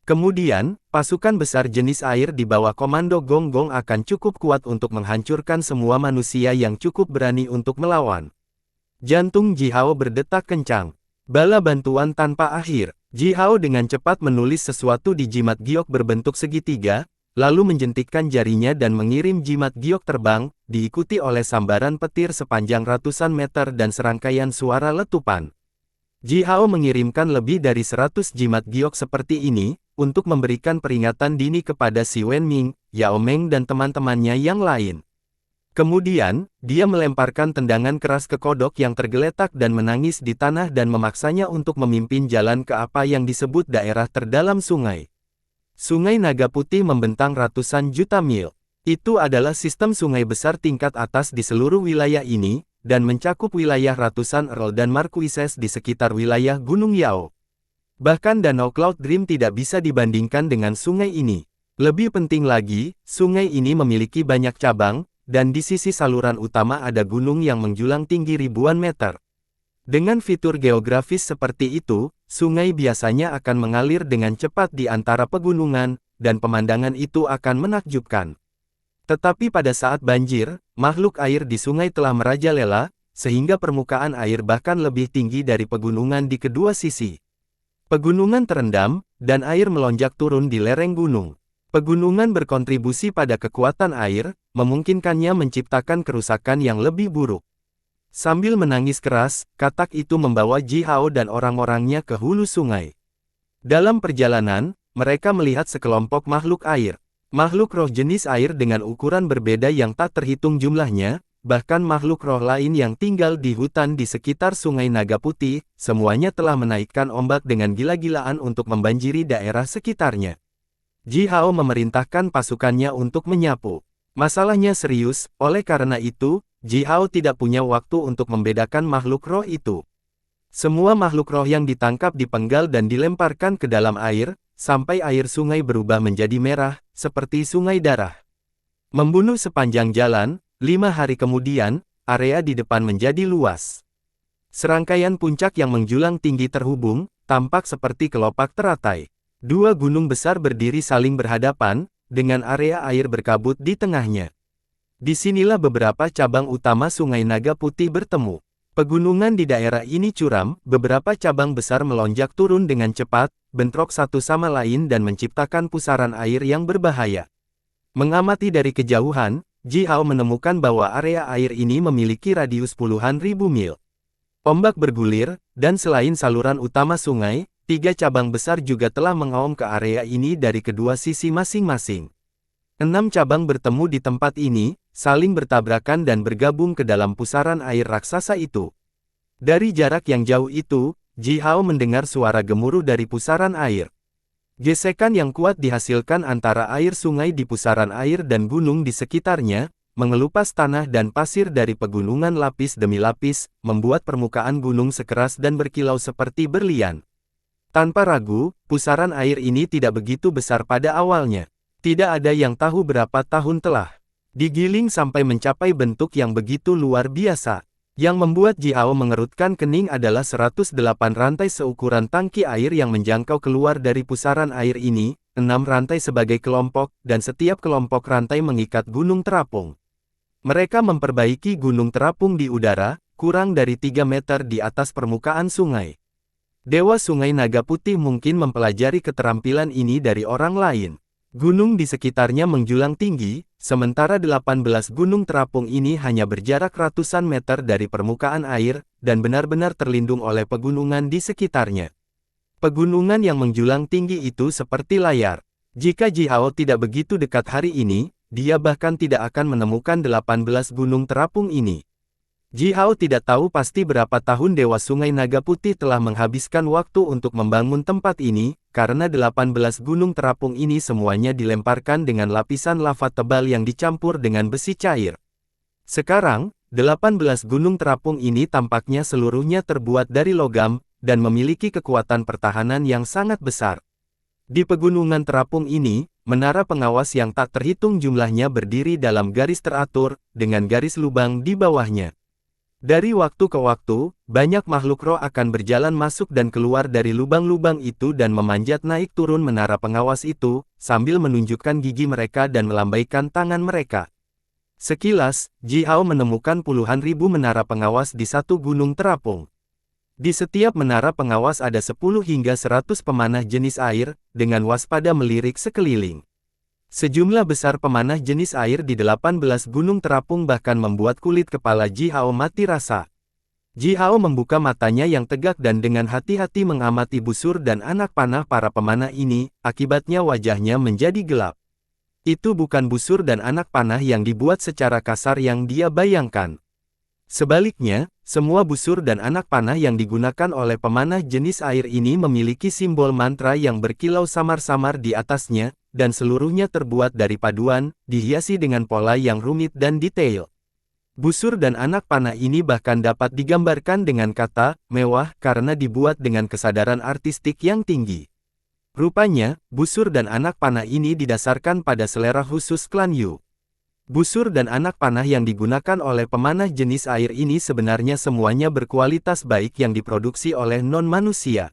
Kemudian, pasukan besar jenis air di bawah komando Gong Gong akan cukup kuat untuk menghancurkan semua manusia yang cukup berani untuk melawan. Jantung Ji Hao berdetak kencang. Bala bantuan tanpa akhir. Ji Hao dengan cepat menulis sesuatu di jimat giok berbentuk segitiga, lalu menjentikkan jarinya dan mengirim jimat giok terbang, diikuti oleh sambaran petir sepanjang ratusan meter dan serangkaian suara letupan. Ji Hao mengirimkan lebih dari 100 jimat giok seperti ini, untuk memberikan peringatan dini kepada Si Wenming, Yao Meng dan teman-temannya yang lain. Kemudian, dia melemparkan tendangan keras ke kodok yang tergeletak dan menangis di tanah dan memaksanya untuk memimpin jalan ke apa yang disebut daerah terdalam sungai. Sungai Naga Putih membentang ratusan juta mil. Itu adalah sistem sungai besar tingkat atas di seluruh wilayah ini, dan mencakup wilayah ratusan earl dan marquises di sekitar wilayah Gunung Yao. Bahkan Danau Cloud Dream tidak bisa dibandingkan dengan sungai ini. Lebih penting lagi, sungai ini memiliki banyak cabang, dan di sisi saluran utama ada gunung yang menjulang tinggi ribuan meter. Dengan fitur geografis seperti itu, sungai biasanya akan mengalir dengan cepat di antara pegunungan, dan pemandangan itu akan menakjubkan. Tetapi pada saat banjir, makhluk air di sungai telah merajalela, sehingga permukaan air bahkan lebih tinggi dari pegunungan di kedua sisi. Pegunungan terendam, dan air melonjak turun di lereng gunung. Pegunungan berkontribusi pada kekuatan air, memungkinkannya menciptakan kerusakan yang lebih buruk. Sambil menangis keras, katak itu membawa Ji Hao dan orang-orangnya ke hulu sungai. Dalam perjalanan, mereka melihat sekelompok makhluk air. Makhluk roh jenis air dengan ukuran berbeda yang tak terhitung jumlahnya, bahkan makhluk roh lain yang tinggal di hutan di sekitar Sungai Naga Putih, semuanya telah menaikkan ombak dengan gila-gilaan untuk membanjiri daerah sekitarnya. Ji Hao memerintahkan pasukannya untuk menyapu. Masalahnya serius, oleh karena itu, Ji Hao tidak punya waktu untuk membedakan makhluk roh itu. Semua makhluk roh yang ditangkap dipenggal dan dilemparkan ke dalam air, sampai air sungai berubah menjadi merah, seperti sungai darah. Membunuh sepanjang jalan, 5 hari kemudian, area di depan menjadi luas. Serangkaian puncak yang menjulang tinggi terhubung, tampak seperti kelopak teratai. Dua gunung besar berdiri saling berhadapan, dengan area air berkabut di tengahnya. Disinilah beberapa cabang utama Sungai Naga Putih bertemu. Pegunungan di daerah ini curam, beberapa cabang besar melonjak turun dengan cepat, bentrok satu sama lain dan menciptakan pusaran air yang berbahaya. Mengamati dari kejauhan, Ji Hao menemukan bahwa area air ini memiliki radius puluhan ribu mil. Ombak bergulir, dan selain saluran utama sungai, 3 cabang besar juga telah mengaum ke area ini dari kedua sisi masing-masing. 6 cabang bertemu di tempat ini, saling bertabrakan dan bergabung ke dalam pusaran air raksasa itu. Dari jarak yang jauh itu, Ji Hao mendengar suara gemuruh dari pusaran air. Gesekan yang kuat dihasilkan antara air sungai di pusaran air dan gunung di sekitarnya, mengelupas tanah dan pasir dari pegunungan lapis demi lapis, membuat permukaan gunung sekeras dan berkilau seperti berlian. Tanpa ragu, pusaran air ini tidak begitu besar pada awalnya. Tidak ada yang tahu berapa tahun telah digiling sampai mencapai bentuk yang begitu luar biasa. Yang membuat Jiao mengerutkan kening adalah 108 rantai seukuran tangki air yang menjangkau keluar dari pusaran air ini, 6 rantai sebagai kelompok, dan setiap kelompok rantai mengikat gunung terapung. Mereka memperbaiki gunung terapung di udara, kurang dari 3 meter di atas permukaan sungai. Dewa Sungai Naga Putih mungkin mempelajari keterampilan ini dari orang lain. Gunung di sekitarnya menjulang tinggi, sementara 18 gunung terapung ini hanya berjarak ratusan meter dari permukaan air, dan benar-benar terlindung oleh pegunungan di sekitarnya. Pegunungan yang menjulang tinggi itu seperti layar. Jika Jiao tidak begitu dekat hari ini, dia bahkan tidak akan menemukan 18 gunung terapung ini. Jiao tidak tahu pasti berapa tahun Dewa Sungai Naga Putih telah menghabiskan waktu untuk membangun tempat ini, karena 18 gunung terapung ini semuanya dilemparkan dengan lapisan lava tebal yang dicampur dengan besi cair. Sekarang, 18 gunung terapung ini tampaknya seluruhnya terbuat dari logam, dan memiliki kekuatan pertahanan yang sangat besar. Di pegunungan terapung ini, menara pengawas yang tak terhitung jumlahnya berdiri dalam garis teratur, dengan garis lubang di bawahnya. Dari waktu ke waktu, banyak makhluk roh akan berjalan masuk dan keluar dari lubang-lubang itu dan memanjat naik turun menara pengawas itu, sambil menunjukkan gigi mereka dan melambaikan tangan mereka. Sekilas, Jiao menemukan puluhan ribu menara pengawas di satu gunung terapung. Di setiap menara pengawas ada 10 hingga 100 pemanah jenis air, dengan waspada melirik sekeliling. Sejumlah besar pemanah jenis air di 18 gunung terapung bahkan membuat kulit kepala Jiao mati rasa. Jiao membuka matanya yang tegak dan dengan hati-hati mengamati busur dan anak panah para pemanah ini, akibatnya wajahnya menjadi gelap. Itu bukan busur dan anak panah yang dibuat secara kasar yang dia bayangkan. Sebaliknya, semua busur dan anak panah yang digunakan oleh pemanah jenis air ini memiliki simbol mantra yang berkilau samar-samar di atasnya, dan seluruhnya terbuat dari paduan, dihiasi dengan pola yang rumit dan detail. Busur dan anak panah ini bahkan dapat digambarkan dengan kata mewah karena dibuat dengan kesadaran artistik yang tinggi. Rupanya, busur dan anak panah ini didasarkan pada selera khusus klan Yu. Busur dan anak panah yang digunakan oleh pemanah jenis air ini sebenarnya semuanya berkualitas baik yang diproduksi oleh non-manusia.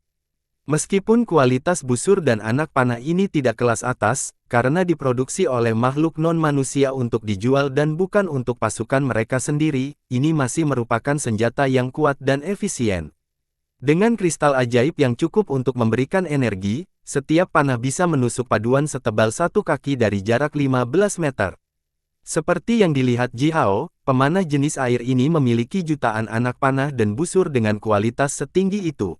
Meskipun kualitas busur dan anak panah ini tidak kelas atas, karena diproduksi oleh makhluk non-manusia untuk dijual dan bukan untuk pasukan mereka sendiri, ini masih merupakan senjata yang kuat dan efisien. Dengan kristal ajaib yang cukup untuk memberikan energi, setiap panah bisa menusuk paduan setebal 1 kaki dari jarak 15 meter. Seperti yang dilihat Jiao, pemanah jenis air ini memiliki jutaan anak panah dan busur dengan kualitas setinggi itu.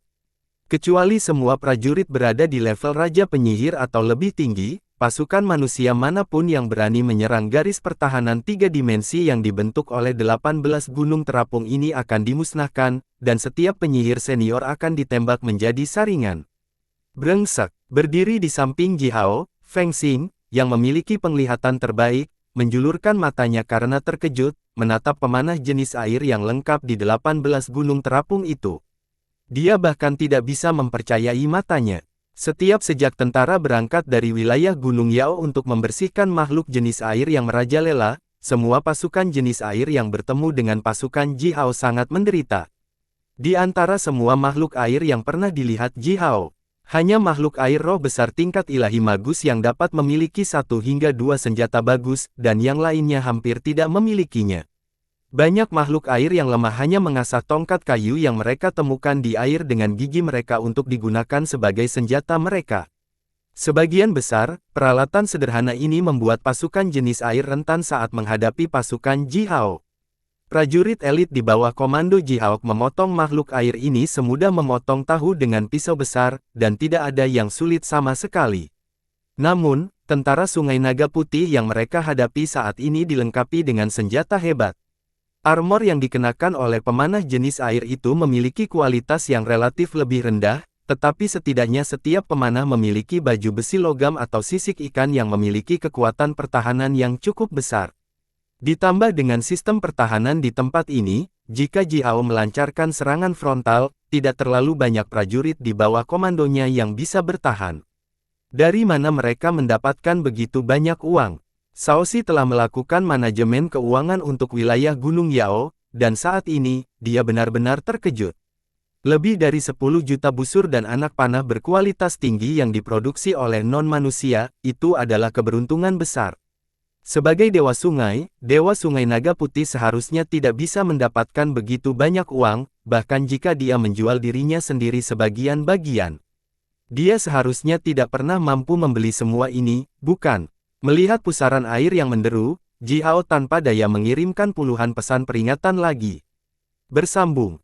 Kecuali semua prajurit berada di level Raja Penyihir atau lebih tinggi, pasukan manusia manapun yang berani menyerang garis pertahanan 3 dimensi yang dibentuk oleh 18 gunung terapung ini akan dimusnahkan, dan setiap penyihir senior akan ditembak menjadi saringan. Brengsek, berdiri di samping Jiao, Feng Xing, yang memiliki penglihatan terbaik, menjulurkan matanya karena terkejut, menatap pemanah jenis air yang lengkap di 18 gunung terapung itu. Dia bahkan tidak bisa mempercayai matanya. Setiap sejak tentara berangkat dari wilayah Gunung Yao untuk membersihkan makhluk jenis air yang merajalela, semua pasukan jenis air yang bertemu dengan pasukan Jiao sangat menderita. Di antara semua makhluk air yang pernah dilihat Jiao, hanya makhluk air roh besar tingkat ilahi magus yang dapat memiliki 1 hingga 2 senjata bagus, dan yang lainnya hampir tidak memilikinya. Banyak makhluk air yang lemah hanya mengasah tongkat kayu yang mereka temukan di air dengan gigi mereka untuk digunakan sebagai senjata mereka. Sebagian besar, peralatan sederhana ini membuat pasukan jenis air rentan saat menghadapi pasukan Jiao. Prajurit elit di bawah komando Jiao memotong makhluk air ini semudah memotong tahu dengan pisau besar, dan tidak ada yang sulit sama sekali. Namun, tentara Sungai Naga Putih yang mereka hadapi saat ini dilengkapi dengan senjata hebat. Armor yang dikenakan oleh pemanah jenis air itu memiliki kualitas yang relatif lebih rendah, Tetapi setidaknya setiap pemanah memiliki baju besi logam atau sisik ikan yang memiliki kekuatan pertahanan yang cukup besar. Ditambah dengan sistem pertahanan di tempat ini, jika Jiao melancarkan serangan frontal, tidak terlalu banyak prajurit di bawah komandonya yang bisa bertahan. Dari mana mereka mendapatkan begitu banyak uang? Shaoxi telah melakukan manajemen keuangan untuk wilayah Gunung Yao, dan saat ini, dia benar-benar terkejut. Lebih dari 10 juta busur dan anak panah berkualitas tinggi yang diproduksi oleh non-manusia, itu adalah keberuntungan besar. Sebagai Dewa Sungai Naga Putih seharusnya tidak bisa mendapatkan begitu banyak uang, bahkan jika dia menjual dirinya sendiri sebagian bagian. Dia seharusnya tidak pernah mampu membeli semua ini, bukan? Melihat pusaran air yang menderu, Jiao tanpa daya mengirimkan puluhan pesan peringatan lagi. Bersambung.